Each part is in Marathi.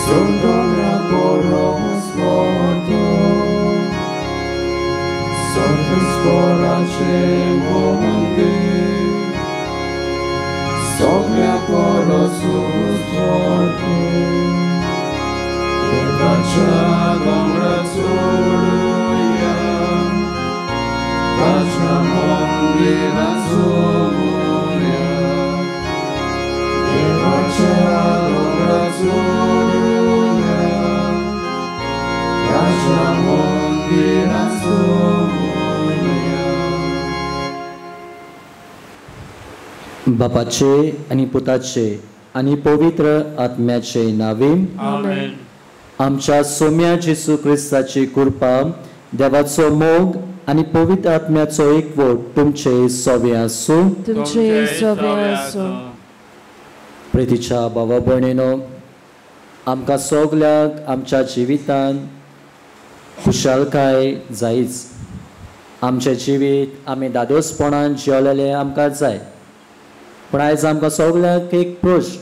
Sodobra koros morto, sorfis porace mohangi, soglia korosus morto, evacha congratuluja, vacha mondi razumuja, evacha congratuluja. बापाचे आणि पुताचे आणि पवित्र आत्म्याचे नावे आमेन. आमच्या सौम्या जेसू ख्रिस्ताची कृपा, देवाचो मोग आणि पवित्र आत्म्याचो एकवट तुमचे सवे आसूं. तुमचे सवे आसूं. प्रितीच्या भावा भयणीनो, आमकां सगळ्याक आमच्या जिवितांत खुशालकाय जायच. आमचें जिवीत आमी दादोसपणान जिवलेले आमकां जाय. पण आयज आमकां सगळ्याक एक प्रश्न,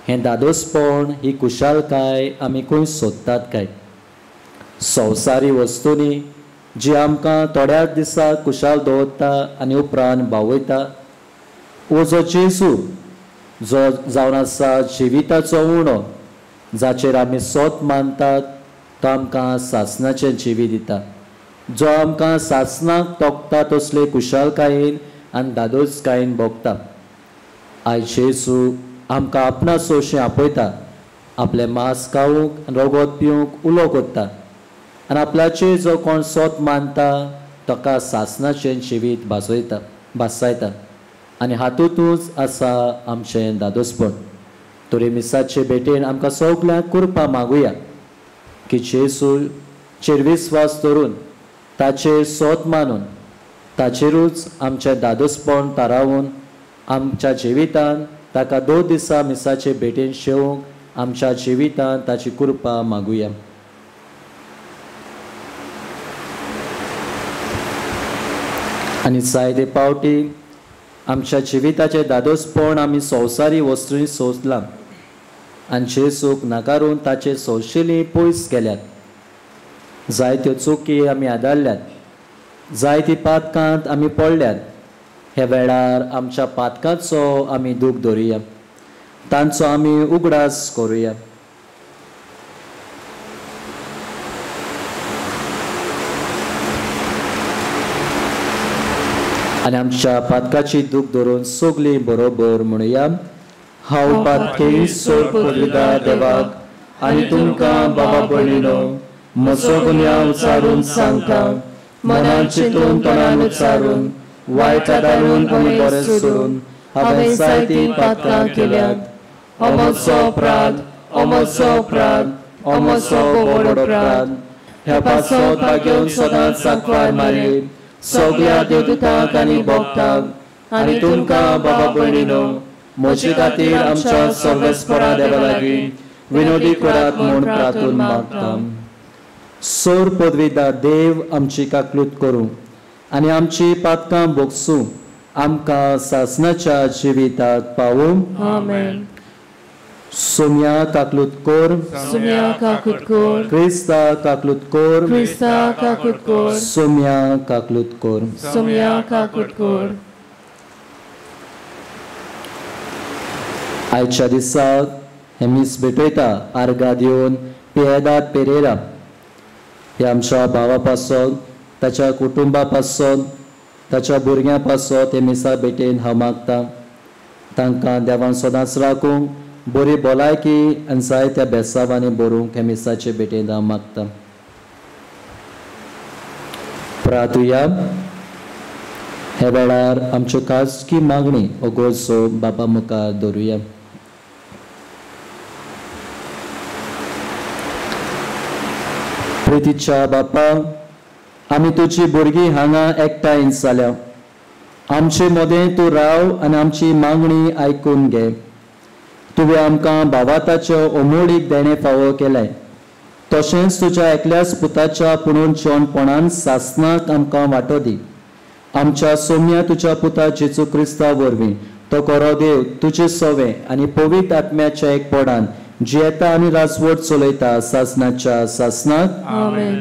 हें दादोसपण ही खुशालकाय आमी खंय सोदतात काय? संवसारी वस्तूंनी जी आमकां थोड्याच दिसाक खुशाल दवरता आनी उपरांत भावयता, वो जो जेजू जो जावन आसा जिविताचो उणो, जाचेर आमी सोत मानतात, तो आमकां सासणाचें जिवीत दिता, जो आमकां सासणाक तोखता तसले खुशालकायेन आनी दादोसकायेन भोगता. आयज जेजू आमकां आपणासोशें आपयता, आपलें मांस खावूंक रगत पिवूंक उलो करता आनी आपल्याचेर जो कोण सोत मानता ताका सासणाचें जिवीत भासयता आनी हातूंतूच आसा आमचें दादोसपण. तरी मिसाचे भेटेन आमकां सगळ्यांक कृपा मागुया की जेजूचेर विस्वास दवरून ताचेर सोत मानून ताचेरूच आमचें दादोसपण थारावून आमच्या जिवितांत ताका 2 दिसा मिसाचे भेटेन शेवूंक आमच्या जिवितांत ताची कृपा मागुया. आनी जायते पावटी आमच्या जिविताचें दादोसपण आमी संवसारी वस्तूंनी सोदलां आनी जेजूक नाकारून ताचे सोशिली पयस गेल्यात. जायत्यो चुकी आमी आदारल्यात, जायती पातकांत आमी पडल्यात. हे वेळार आमच्या पातकांचो आमी दूख धरुया, तांचो आमी उगडास करुया. आनी आमच्या पातकाची दूख धरून सगळी बरोबर म्हणुया. हांव पातकी सोर पदवीदार देवाक आनी तुमकां बाबा भयणीनो, म्हजो गुन्यांव उचारून सांगता, मनान चिंतून तोंडान उचारून वायट आदारून आनी बरें सोडून हांवें जायती पातकां केल्यात. हो म्हजो अपराध, हो म्हजो अपराध, हो म्हजो व्हड अपराध. ह्या पासत घेवन सदांच सांकवार मारी सगळ्या देवदूतांक आनी भक्तांक आनी तुमकां बाबा भयणीनो, म्हजे खातीर आमच्या सर्वेस्परा देवा लागीं विनोदी करात म्हूण प्रार्थून मागता. सोर पदवीदार देव आमची काकलूत करूं आनी आमची पातकां भोगसूं आमकां सासणाच्या जिविताक पावूं. आमेन. सोम्या काकलूत कोर, सोम्या काकूत कोर, क्रिस्ता काकलूत कोर, क्रिस्ता काकूत कोर, सोम्या काकलूत कोर. सोम्या काकूत कोर. आयच्या दिसाक हे मीस भेटयता आर्गां दिवन पियेदाद पेरेरा हे आमच्या भावा पासत, ताच्या कुटुंबा पासत, ताच्या भुरग्यां पासत हे मिसा भेटेन हांव मागता. तांकां देवान सदांच राखूंक, बरी भलायकी आनी जायत्या बेसांवांनी भरूंक हे मिसाचे भेटेन हांव मागता. प्रार्थुया. हे वेळार आमच्यो खाजगी मागणी हो गोरसो बाबा मुखार दवरुया. प्रितीच्या बापा, आमी तुजी भुरगीं हांगा एकठांय जाल्या. आमचे मदें तूं राव आनी आमची मागणी आयकून घे. तुवें आमकां भावाताच्यो अमोळीक देणे फावो केले, तशेंच तुज्या एकल्याच पुताच्या पुनर्जीवनपणान सासणाक आमकां वांटो दी. आमच्या सौम्या तुज्या पुता जेजू क्रिस्ता वरवीं तो खरो देव तुजे सवे आनी पवित्र आत्म्याच्या एकपणान जी येता आनी राजवट चलयता सासणाच्या सासणाक आमेन.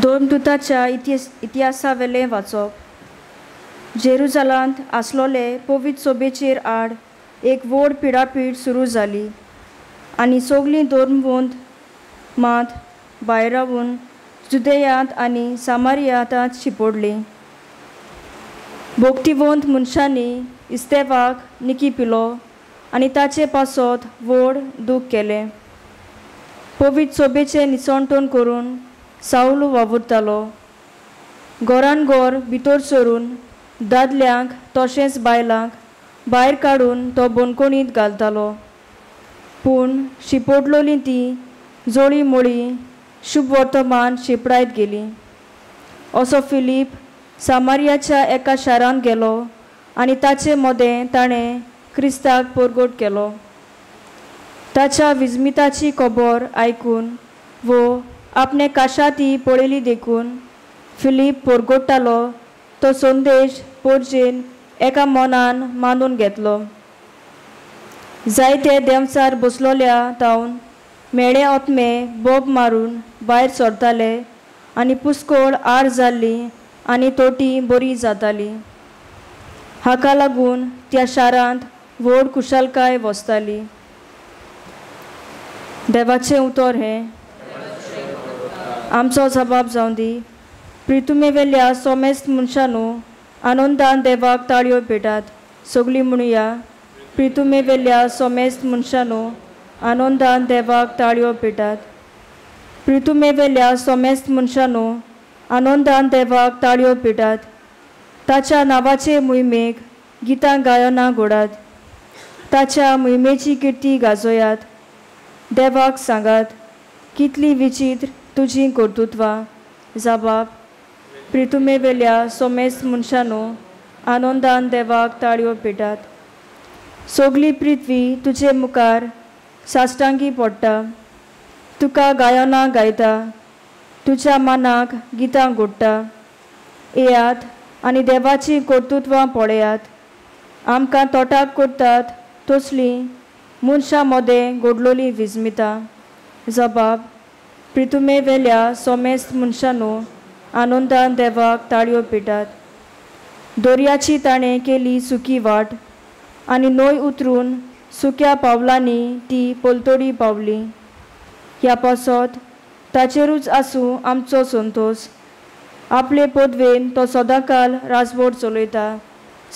दोमदूताच्या इतिहासावेलें वाचप. जेरुजालांत आसलोले पवित्र सोबेचेर आड एक व्हड पिडापीड सुरू जाली आनी सगळीं धर्मवंत मात भायर रावून जुदेयांत आनी सामारियांत शिंपडली. भोक्तिवंत मनशांनी इस्तेवाक निकी पिलो आनी ताचे पासत व्हड दूख केलें. पवित्र सोबेचें निसणटण करून सावल वावुरतालो. घरान घर भितर सरून दादल्यांक तशेंच बायलांक भायर काडून तो बोनकोणींत घालतालो. पूण शिंपडलोलीं ती जोळी मोळी शुभ वर्तमान शिपडायत गेली. असो फिलीप सामारियाच्या एका शारांत गेलो आनी ताचे मोदें ताणें क्रिस्ताक परगट केलो. ताच्या विजमिताची खबर आयकून वो आपणे काशाती पळयली देखून फिलीप परगट्टालो तो संदेश पोरजेन एका मनान मानून घेतलो. जायते देंवचार बसलोल्या तावन मेळे ओतमे बोब मारून भायर सरताले आनी पुस्कोळ आड जाल्ली आनी तोटी बरी जाताली. हाका लागून त्या शारांत व्हड कुशलकाय वसताली. देवाचें उतर हें. आमचो जबाब जावं दी. प्रितुमे वेल्या सोमेस्त मनशांनो आनंदान देवाक ताळयो पेटात. सगळीं म्हणुया. प्रितुमे वेल्या सोमेस्त मनशांनो आनंदान देवाक ताळयो पेटात. प्रितुमे वेल्या सोमेस्त मनशांनो आनंदान देवाक ताळयो पेटात. ताच्या नांवाचे मोहिमेक गितां गायनां घोडात. ताच्या मोहिमेची किर्ती गाजोयात. देवाक सांगात कितली विचित्र तुजी कर्तुत्वां. जबाब. प्रितुमे वेल्या सोमेस्त मनशांनो आनंदान देवाक ताळयो पेटात. सगळी पृथ्वी तुजे मुखार साश्टांगी पडटा. तुका गायनां गायता. तुज्या मनाक गितां घोडटा. येयात आनी देवाची कर्तुत्वां पळयात. आमकां तोटाक करतात तसलीं मनशां मोदें घडलोलीं विजमितां. जबाब. प्रितुमे वेल्या सोमेस्त मनशांनो आनंदान देवाक ताळयो पेटात. दर्याची ताणें केली सुकी वाट आनी न्हंय उतरून सुक्या पावलांनी ती पलतडी पावली. ह्या पासत ताचेरूच आसूं आमचो संतोश. आपले पदवेन तो सदांकाल राजवट चलयता.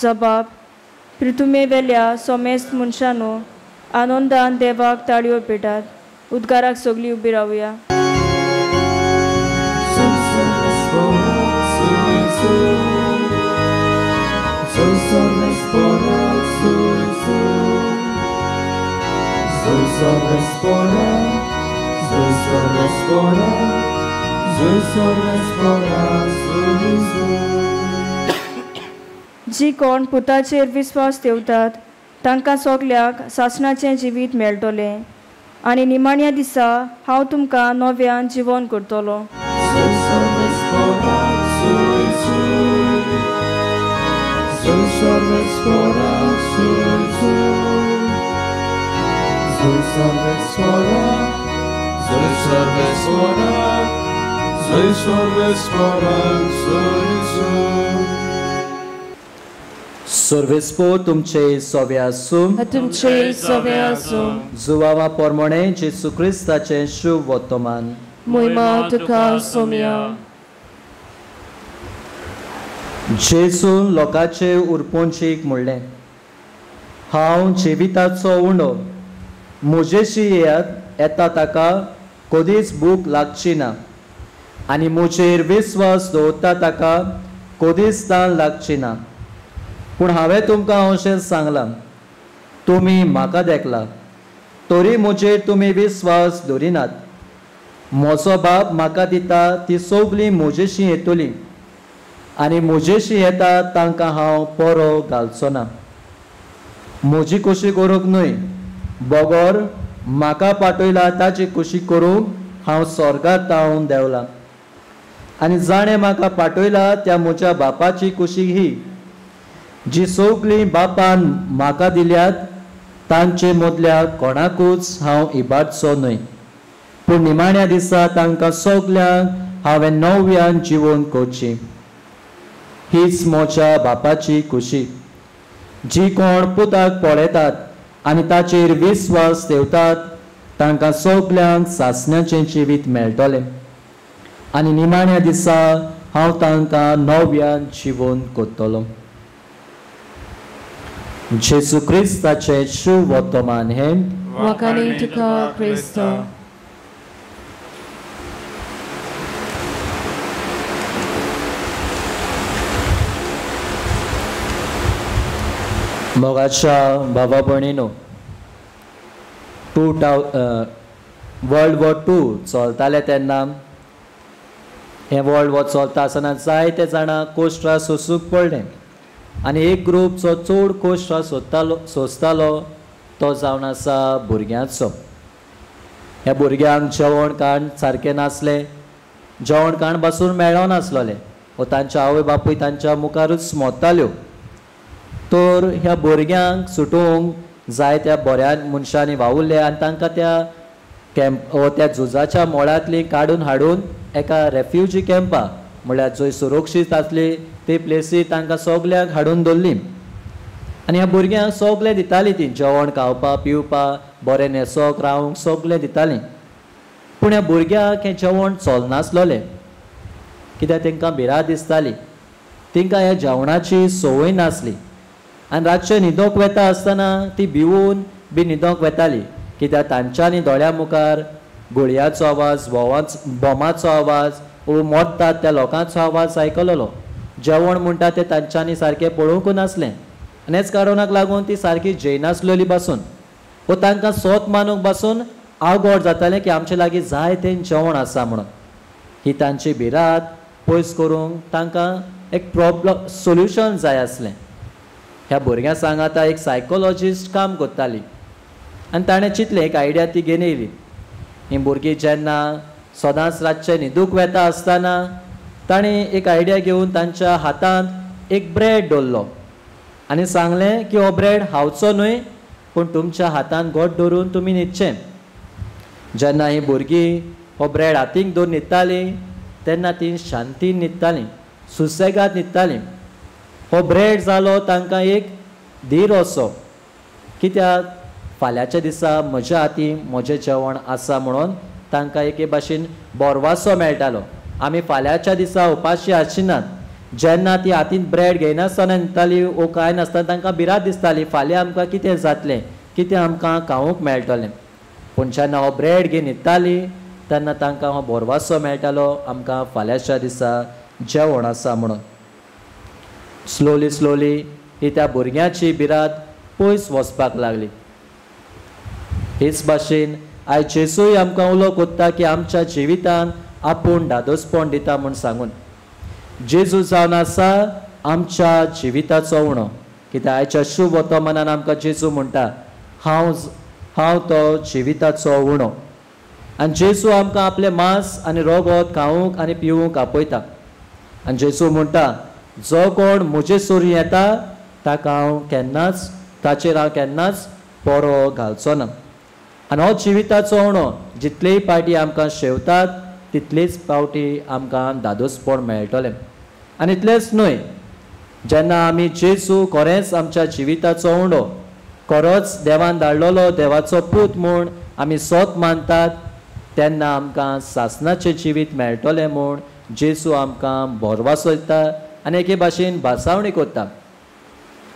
जबाब. प्रितुमे वेल्या सोमेस्त मनशांनो आनंदान देवाक ताळयो पेटात. उद्गाराक सगळीं उबी रावया. जी कोण पुताचेर विस्वास ठेवतात तांकां सगळ्याक सासणाचें जिवीत मेळटलें आनी निमाण्या दिसा हांव तुमकां नव्यान जिवन करतलो. सर्वेस्पो तुमचे सोबे आसूं. तुमचे सोबे आसूं. जुवावा पोरमोणे जेसू क्रिस्ताचें शुभ वर्तमान. मोहिमा तुका सोम्या. जेसून लोकांचे उरपोंचीक म्हणलें हांव जिविताचो उंडो. म्हजेशी येता ताका कधीच भूक लागची ना आनी म्हजेर विस्वास दवरता ताका कधीच ताण लागची ना. पूण हांवें तुमकां अशें सांगलां तुमी म्हाका देखला तरी म्हजेर तुमी विस्वास दवरिनात. म्हजो बाप म्हाका दिता ती सगळीं म्हजेशी येतलीं आनी म्हजेशी येता तांकां हांव परो घालचो ना. म्हजी खोशी करूंक न्हय बोगोर म्हाका पाठयला ताची खोशी करूंक हांव स्वर्गांत तावन देवलां. आनी जाणें म्हाका पाठयला त्या म्हज्या बापाची खोशी ही जी सगळीं बापान म्हाका दिल्यात तांचे मदल्या कोणाकूच हांव इबाडचो न्हय, पूण निमाण्या दिसा तांकां सगल्यांक हांवें नव्यान जिवोवन कोची. हीच म्हज्या बापाची खुशी. जी कोण पुताक पळयतात आनी ताचेर विस्वास ठेवतात तांकां सगल्यांक सासण्याचें जिवीत मेळटलें, आनी निमाण्या दिसा हांव तांकां नव्यान जिवोवन कोत्तलों. जेसू क्रिस्ताचें शुभ वर्तमान हें वखाणी तुका क्रिस्तो. मोगाच्या भावा भयणीनो, वर्ल्ड वॉर 2 चलताले तेन्ना हे वर्ल्ड वॉर चलता आसतना जायते जाणां कोश्टां सोंसूंक पडलें, आनी एक ग्रूप जो चड कोश्टां सोंसतालो तो जावन आसा भुरग्यांचो. ह्या भुरग्यांक जेवण खाण सारकें नासलें, जेवण खाण बसून मेळो नासलोलें, वो तांच्या आवय बापूय तांच्या मुखारूच मोडटाल्यो. तर ह्या भुरग्यांक सुटोवंक जाय त्या बऱ्या मनशांनी वावुरले आनी तांकां त्या झुजाच्या मोळांतली काडून हाडून एका रेफ्युजी कॅम्पा म्हळ्यार जंय सुरक्षीत आसली ते प्लेसीर तांकां सगल्यांक हाडून दवरली. आनी ह्या भुरग्यांक सगलें दितालीं ती जेवण खावपा पिवपा बरें न्हेसोंक रावंक सगलें दितालीं. पूण ह्या भुरग्यांक हें जेवण चलनासलोलें, कित्याक तांकां भिरांत दिसताली. तांकां ह्या जेवणाची संवय नासली आनी रातचें न्हिदोंक वेता आसतना ती भिवून बी न्हिदोंक वेताली, कित्याक तांच्यांनी दोळ्या मुखार गुळयांचो आवाज, बॉमाचो आवाज वो मोडटात त्या लोकांचो आवाज आयकलोलो. जेवण म्हणटा तें तांच्यांनी सारकें पळोवंक नासलें आनी हेच कारणाक लागून ती सारकी जेयनासलेली बसून, वो तांकां सोत मानूंक बसून आवगोड जातालें की आमचे लागीं जाय तें जेवण आसा म्हणून. ही तांची भिरांत पयस करूंक तांकां एक सोल्युशन जाय आसलें. ह्या भुरग्यां सांगाता एक सायकोलॉजिस्ट काम करताली आनी ताणें चिंतलें एक आयडिया ती घेवन येयली. ही भुरगीं जेन्ना सदांच रातचें न्हिदूंक वेता आसतना ताणें एक आयडिया घेवन तांच्या हातांत एक ब्रेड दवरलो आनी सांगलें की हो ब्रेड खावचो न्हय, पूण तुमच्या हातांत घोट धरून तुमी न्हिदचें. जेन्ना ही भुरगीं हो ब्रेड हातीक धरून न्हिदतालीं तेन्ना तीं शांतीन न्हिदतालीं, सुसेगाद न्हिदतालीं. हो ब्रेड जालो तांकां एक धीर असो, कित्याक फाल्यांच्या दिसा म्हज्या हातीन म्हजें जेवण आसा म्हणून तांकां एके भाशेन बोरवासो मेळटालो. आमी फाल्यांच्या दिसा उपाशी आशिनात. जेन्ना ती हातीन ब्रेड घेयनासतना न्हिदतालीं वो कांय नासतना तांकां भिरांत दिसताली फाल्यां आमकां कितें जातलें, कितें आमकां खावूंक मेळटलें. पूण जेन्ना हो ब्रेड घेवन न्हिदतालीं तेन्ना तांकां हो बोरवासो मेळटालो आमकां फाल्यांच्या दिसा जेवण आसा म्हणून. स्लोली ही त्या भुरग्याची भिरांत पयस वचपाक लागली. हेच भाशेन आयज जेसूय आमकां उलो कोत्ता की आमच्या जिवितान आपूण दादोसपण दिता म्हूण सांगून. जेजू जावन आसा आमच्या जिविताचो उणो, कित्याक आयच्या शुभ वर्तमानान आमकां जेजू म्हणटा हांव तो जिविताचो उणो. आनी जेजू आमकां आपलें मांस आनी रगत खावूंक आनी पिवूंक आपयता. आनी जेजू म्हणटा जो कोण म्हजे सोरी येता ताचेर हांव केन्नाच पोरो घालचो ना. आनी हो जिविताचो उणो जितलेय पावटी आमकां शेवतात तितलेच पावटी आमकां दादोसपण मेळटलें. आनी इतलेंच न्हय, जेन्ना आमी जेजू खरेंच आमच्या जिविताचो उणो, खरोच देवान धाडलेलो देवाचो पूत म्हूण आमी सोत मानतात तेन्ना आमकां सासणाचें जिवीत मेळटलें म्हूण जेजू आमकां बोरवासो दिता आनी एके भाशेन भासावणी कोत्ता.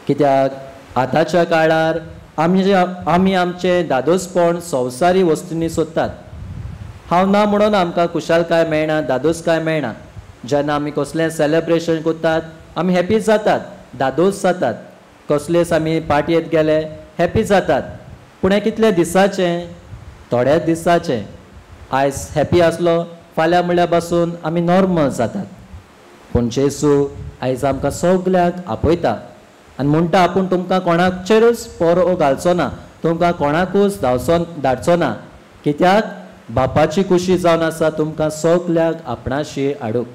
कित्याक आतांच्या काळार आमी आमचें दादोसपण संवसारी वस्तूंनी सोदतात. हांव ना म्हणून आमकां खुशालकाय मेळना, दादोसकाय मेळना. जेन्ना आमी कसलें सेलेब्रेशन कोत्तात आमी हॅपी जातात, दादोस जातात. कसलेच आमी पार्टयेंत गेले हॅपी जातात. पूण हें कितले दिसाचें? थोड्याच दिसाचें. आयज हॅपी आसलो फाल्यां म्हणल्यार बसून आमी नॉर्मल जातात. पूण जेजू आयज आमकां सगल्यांक आपयता आनी म्हणटा आपूण तुमकां कोणाचेरूच पोरो घालचो ना, तुमकां कोणाकूच धाडचो ना, कित्याक बापाची खुशी जावन आसा तुमकां सगल्यांक आपणाशी हाडूंक.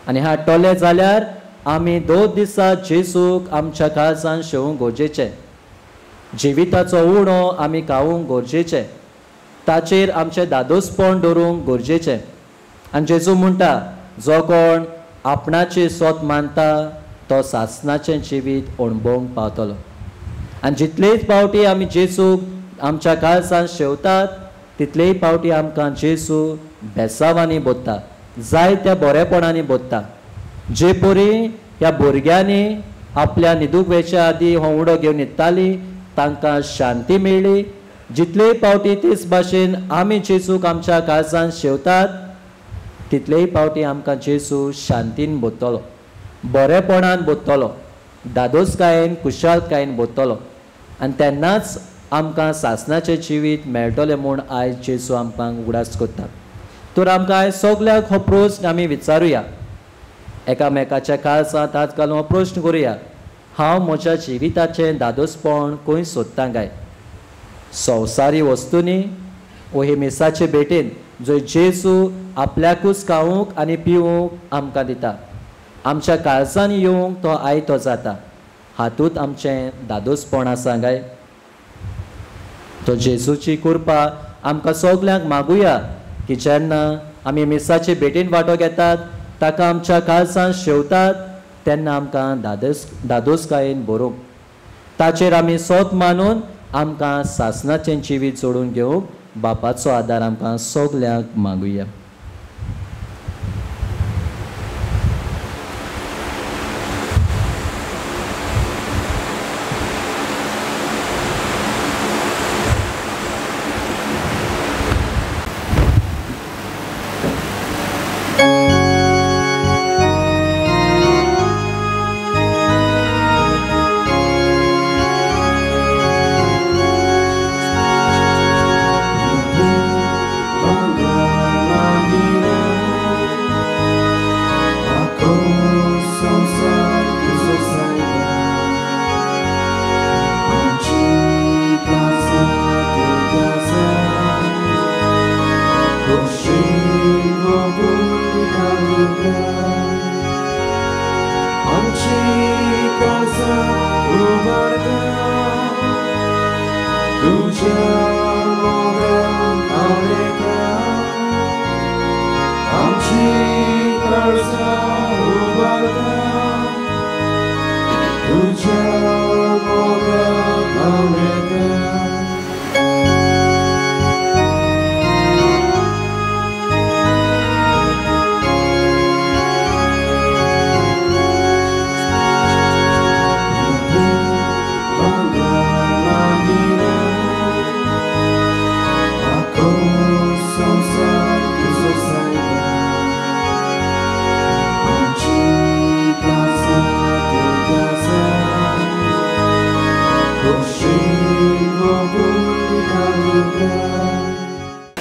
आनी हाडटले जाल्यार आमी 2 दिसा जेजूक आमच्या काळजान शेवूंक गरजेचें. जिविताचो उणो आमी खावूंक गरजेचें, ताचेर आमचें दादोसपण दवरूंक गरजेचें. आनी जेजू म्हणटा, जो कोण आपणाची स्वत मानता तो सासणाचें जिवीत अणभवूंक पावतलो. आनी जितलेच फावटी आमी जेजूक आमच्या काळजांत शेवतात, तितलेय फावटी आमकां जेजू बेसावांनी बोदता, जायत्या बरेपणांनी बोदता. जे परी ह्या भुरग्यांनी आपल्या न्हिदूक वेच्या आदीं हो उडो घेवन न्हिदतालीं, तांकां शांती मेळ्ळी. जितलेय फावटी तेच भाशेन आमी जेजूक आमच्या काळजांत शेवतात, तितलेय फावटी आमकां जेजू शांतीन बोदतलो, बरेपणान बोदतलो, दादोसकायेन कुशालकायेन बोदतलो. आनी तेन्नाच आमकां सासणाचें जिवीत मेळटलें म्हूण आयज जेजू आमकां उगडास करता. तर आमकां आयज सगळ्याक हो प्रस्न आमी विचारुया, एकामेकाच्या काळजांत हात घालून हो प्रस्न करुया, हांव म्हज्या जिविताचें दादोसपण खंय सोदतां काय? संवसारी वस्तूंनी वो हे मेसाचे भेटेन जंय जेजू आपल्याकूच खावूंक आनी पिवूंक आमकां दिता, आमच्या काळजान येवंक तो आयतो जाता, हातूंत आमचें दादोसपण आसा काय? तो जेजूची कृपा आमकां सगल्यांक मागुया की जेन्ना आमी मेसाचे भेटेन वांटो घेतात, ताका आमच्या काळजान शेवतात, तेन्ना आमकां दादोसकायेन बरोवंक, ताचेर आमी स्वत मानून आमकां सासणाचें जिवीत जोडून घेवंक बापाचो आदार आमकां सगल्यांक मागुया.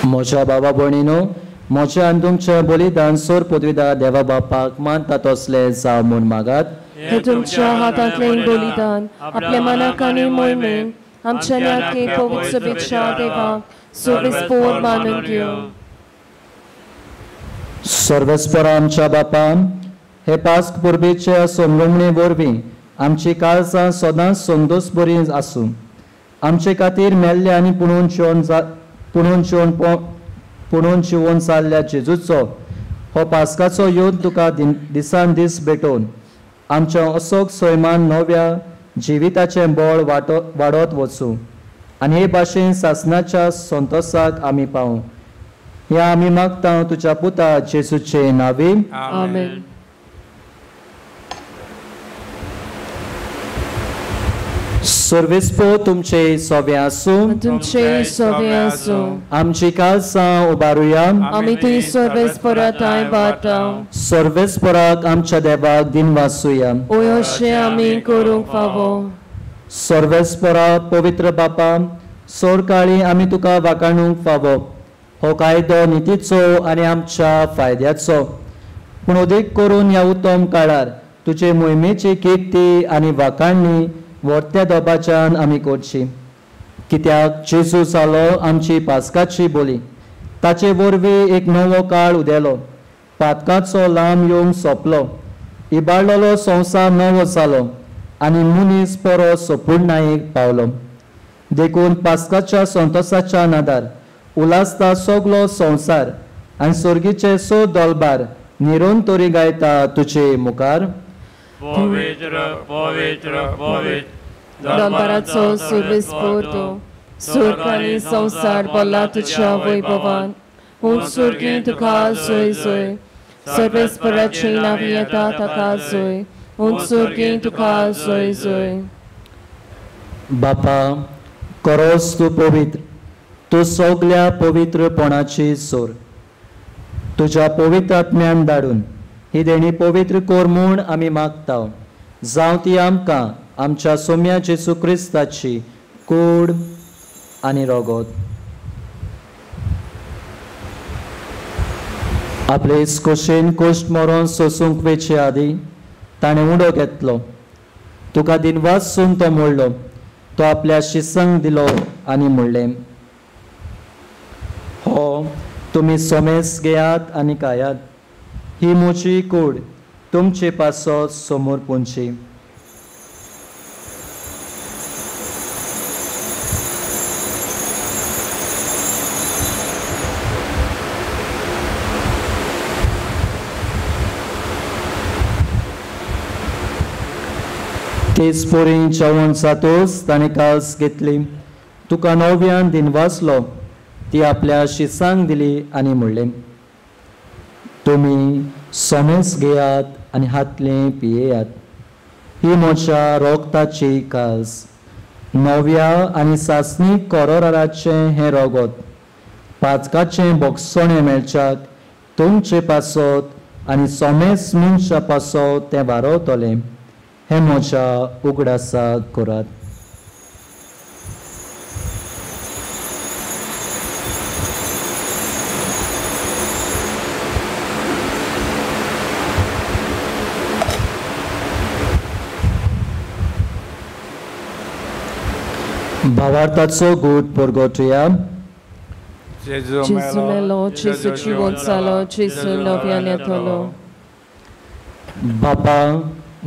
म्हज्या बाबा भयणीनो, म्हज्या आनी तुमचें बलिदान सोर पदवीदार देवा बापाक मानता तसलें जावं म्हूण मागात. हे तुमच्या हातांतलें बलिदान आपल्या मनाक आनी मोहिमेन आमच्या न्याके पवित्र सभेच्या देवाक सोबेस्पोर मानून घेवं. सर्वेस्पर आमच्या बापा, हे पास्क परबेच्या सोमगमणे वरवीं आमची काळजां सदांच संदोस बरी आसूं. आमचे खातीर मेल्ले आनी पुणून जिवन जाल्ल्या जेजूचो हो पास्काचो योद तुका दिसान दीस भेटोवन आमच्या असोक सैमान नव्या जिविताचें बळ वाडत वचूं आनी हे भाशेन सासणाच्या संतोसाक आमी पावूं. हें आमी मागता तुज्या पुता जेजूचे नांवी. आमेन. सर्वेस्पो तुमचे सोबे आसूं. तुमचे सोबे आसूं. आमची काळजां उबारुया. आमी तुय सर्वेस्पराताय बारतां. सर्वेस्पराक आमच्या देवाक दिन वासुया. ओय अशें आमी करूंक फावो. सर्वेस्परा पवित्र बापा, सोर काळी आमी तुका वाखाणूंक फावो. हो कायदो नितीचो आनी आमच्या फायद्याचो, पूण अदीक करून ह्या उत्तम काळार तुजे मोहिमेची किर्ती आनी वाखाणणी वर्त्या दोबाच्यान आमी करची. कित्याक जेजू जालो आमची पास्काची बोली, ताचे वरवीं एक नवो काळ उदेलो, पातकाचो लांब येवंक सोंपलो, इबाडलेलो संवसार नवो जालो आनी मनीस बरो सोपूर्णायेक पावलो. देखून पास्काच्या संतोषाच्या नादार उलासता सगलो संवसार आनी सर्गीचे सो दोलबार निरोन तोरी गायता तुजे मुखार. पवित्र पवित्र पवित्र दनपाराचो सुरविस्फोट तो सुर्ग आनी संवसार भरला तुज्या वैभवान. उत्सुर्गी तुका जोय जोय सर्वेस्पराची नावी येता ताका जोय. उत्सुर्गी तुका जोय जोय. बापा खरोच तूं पवित्र, तूं सगल्या पवित्रपणाची सोर. तुज्या पवित्र आत्म्यान धाडून ही देणी पवित्र कोर म्हूण आमी मागता. जावं ती आमकां आमच्या सोम्या जेजू क्रिस्ताची कूड आनी रगत. आपले खोशेन कोश्ट मरोन सोसूंक वेचे आदी ताणें उडो घेतलो. तुका दिनवासून तो मोडलो. तो आपल्या शिसांक दिलो आनी म्हणलें, हो तुमी सोमेस घेयात आनी खायात. ही म्हजी कूड तुमचे पासत समोर पोंची. तेच पोरी जेवण जातोच ताणें कास घेतली. तुका नव्यान दिनवासलो. ती आपल्या शिसांक दिली आनी म्हणलें, तुमी सोमेस घेयात आनी हातलें पियेयात. ही म्हज्या रोगताची कास. नव्या आनी सासणीक कोरोराचें हें रगत पाचकाचें बोगसोणें मेळच्याक तुमचे पासत आनी सोमेस मनशा पासत तें वारवतलें. हें म्हज्या उगडासाक करात. भावार्थाचो गूट परगोटुया. Gesù Gesù melo, Gesù ci Gonzalo, Gesù नव्यान येतलो. बापा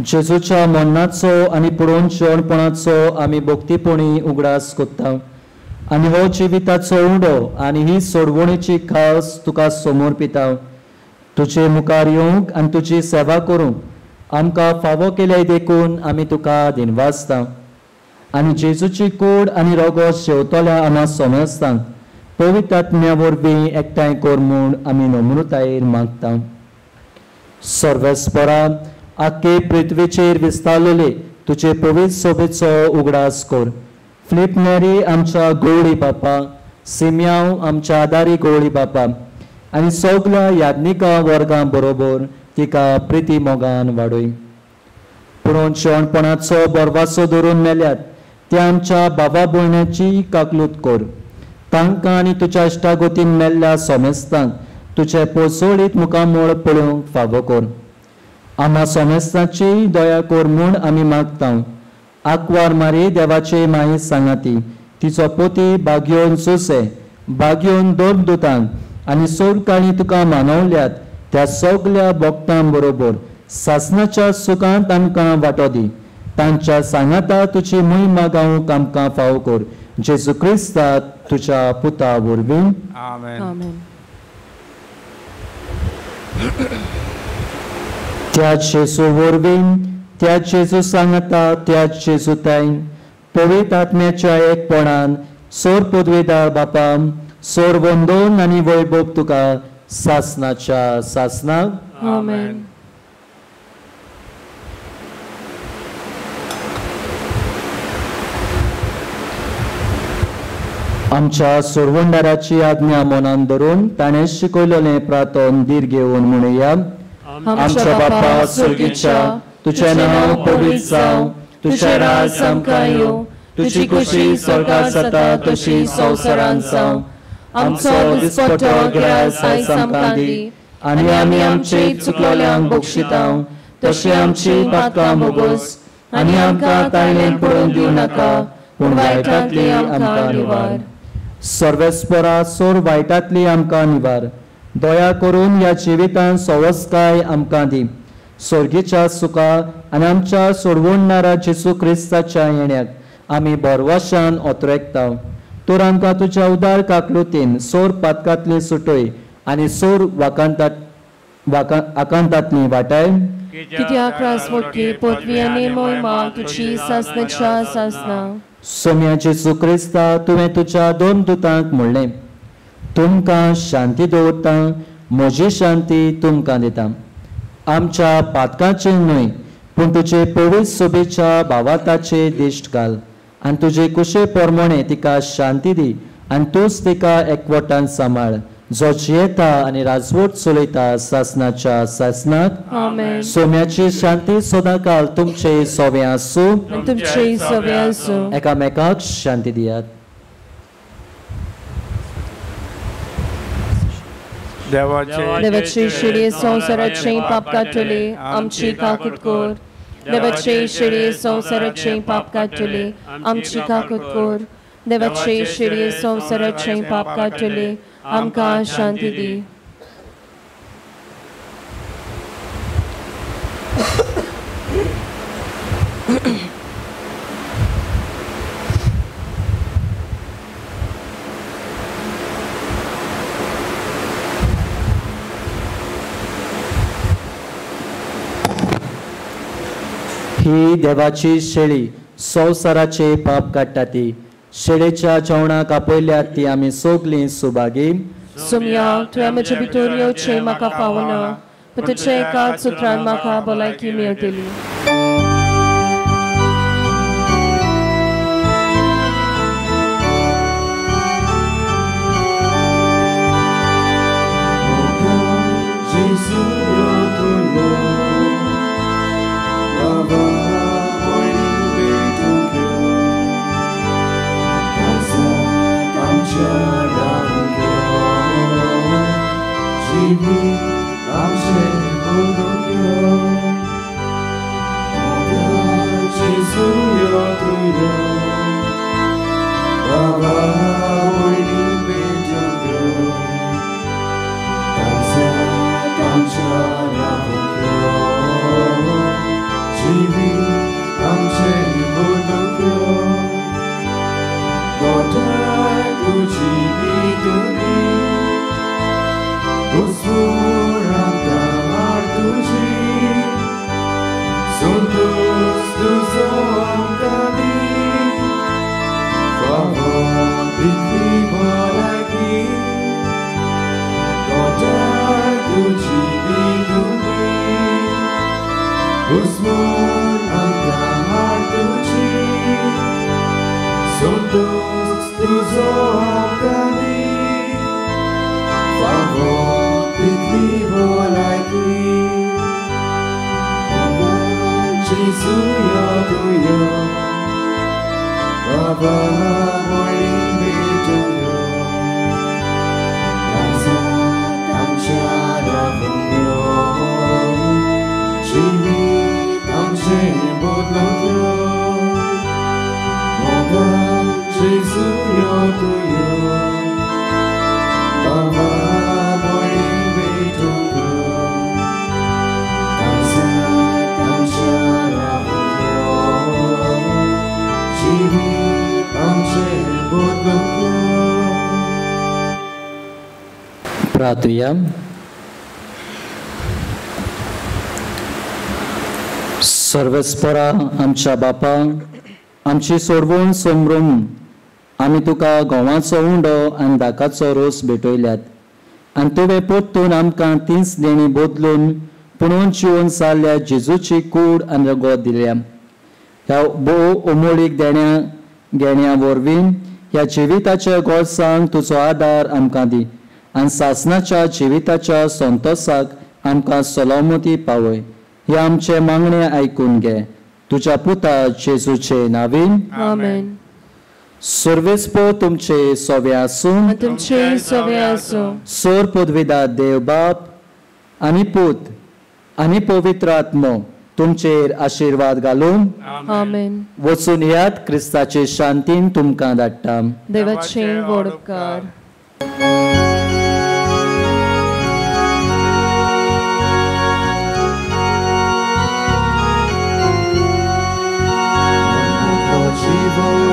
जेजूच्या मरणाचो आनी पुरोन जेवणपणाचो आमी भक्तीपणी उगडास कोत्ता. आनी हो जिविताचो उंडो आनी ही सोडवणेची खास तुका समोर पिता. तुजे मुखार येवंक आनी तुजी सेवा करूंक आमकां फावो केले देखून आमी तुका दिनवासता. आनी जेजूची कूड आनी रगत शेवतल्या आम्हा सोमेस्तांक पवित्र आत्म्या वरवीं एकठांय कर म्हूण आमी नम्रतायेन मागता. सर्वेस्परा आख्खे पृथ्वीचेर विस्तारलेले तुजे पवित्र सोबेचो उगडास कर. फिलीप नेरी आमच्या गवळी बापा, सिम्याव आमच्या आदारी गवळी बापा आनी सगल्या याज्ञिका वर्गां बरोबर तिका प्रिती मोगान वाडय. पुणून जेवणपणाचो बरवासो धरून मेल्यात त्या आमच्या बाबा भयणाची काकलूत कर. तांकां आनी तुज्या इश्टागोतीन मेल्ल्या सोमेस्तांक तुजे पोसोळीत मुखामोळ पळोवंक फावो कर. आम्हा सोमेस्तांची दया कर म्हूण आमी मागता. आंकवार मारी देवाचे माई सांगाती, तिचो पोती बागयोन सुसे, बागयोन दोन दुतांक आनी सोडकाळी तुका मानवल्यात त्या सगल्या भक्तां बरोबर सासणाच्या सुखांत आमकां वांटो दी. तांच्या सांगाता तुजी महिमा गावूंक आमकां फावो कर. जेजू क्रिस्तांत तुज्या पुता वरवीं. आमेन. आमेन. त्या जेजू वरवीं, त्या जेजू सांगता, त्या जेजू ताईन पवित्र आत्म्याच्या एकपणान सोर पदवेदार बापा, सोर वंदन आनी वैभव तुका सासणाच्या सासणाक. आमेन. आमच्या सोरवंडाराची आज्ञा मनान धरून ताणें शिकयलेलें प्रार्थन दीर घेवन म्हणुया. आमच्या बापा सुर्गीच्या, तुझें नांव पवित्र जावं, तुझें राज आमकां येवं, तुजी खुशी स्वर्गांत जाता तशी संवसारांत जावं. आमचो दिसपट्टो गिराय आयज आमकां दी आनी आमी आमचे चुकलोल्यांक बक्षिता तशी आमची पातकां बोगोस आनी आमकां तायलेन पडून दिवं नाका, पूण वायटांतली आमकां निवार. सर्वेस्परा सोर वायटांतली आमकां निवार. दया करून ह्या जिवितांत सवस्काय आमकां दी. सर्गीच्या सुखा आनी आमच्या सोडवणारा जेजू क्रिस्ताच्या येण्याक आमी बोरवाशान ओतरेकता तर आमकां तुज्या उदार काकलुतीन सोर पातकांतली सुटोय आनी सोर आकांतांतली वाटाय कित्याक रासवटकी पदवी आनी मोहिमा तुजी सासणेच्या सासना सोम्याची सुक्रिस्ता तुवें तुज्या दोन दुतांक म्हणलें तुमकां शांती दवरता म्हजी शांती तुमकां दिता आमच्या पातकांचे न्हय पूण तुजे पवित्र सोबेच्या भावाताचे दिश्ट घाल आनी तुजे कुशे पोरमोणे तिका शांती दी आनी तूंच तिका एकवटान सांबाळ जो जियेता आनी राजवट चलयता सासनाच्या सासनाक आमेन सोम्याची शांती सदांकाल तुमचे सोबे आसूं आनी तुमचे सवे आसूं एकामेकाक शांती दियात देवाचे शिडे संवसाराचे पाप काडटले आमची काकूट कोर देवाचे शिडे संवसाराचे पाप काडटले आमची काकूट कोर देवाचे शिडे संवसाराचे पाप काडटले आमकां शांती दी ही देवाची शेळी संवसाराचे पाप काडटा ती शेळेच्या जेवणाक आपयल्यात ती आमी सोगलीं सुभागी सुमया तुवें म्हजे भितर येवचें म्हाका फावना पूण तुजे एकाच उतरान म्हाका भलायकी मेळटली प्रार्थया सर्वेस्परा आमच्या बापा आमची सोडवून समरून आमी तुका गोवाचो उंडो आनी दाकाचो रोस भेटयल्यात आनी तुवें परतून आमकां तीच देणी बदलून पुणून जिवन जाल्ल्या जेजूची कूड आनी रगत दिल्या ह्या भोव अमोलीक घेण्या वरवीं ह्या जिविताच्या गोडसांक तुजो आदार आमकां दी आनी सासनाच्या जिविताच्या संतोसाक आमकां सलामती पावय हे आमचे मागणे आयकून घे तुज्या पुता जेजूचे नांवीन आमेन सर्वेस्पो तुमचे सोवे आसूं तुमचे सवे आसूं सोर पदवीदार देव बाप आनी पूत आनी पवित्र आत्मो तुमचेर आशिर्वाद घालून आमेन वचून यात क्रिस्ताचे शांतीन तुमकां धाडटा देवाचे व्हड उपकार Jivo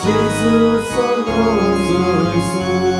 Jézus a gazdaság.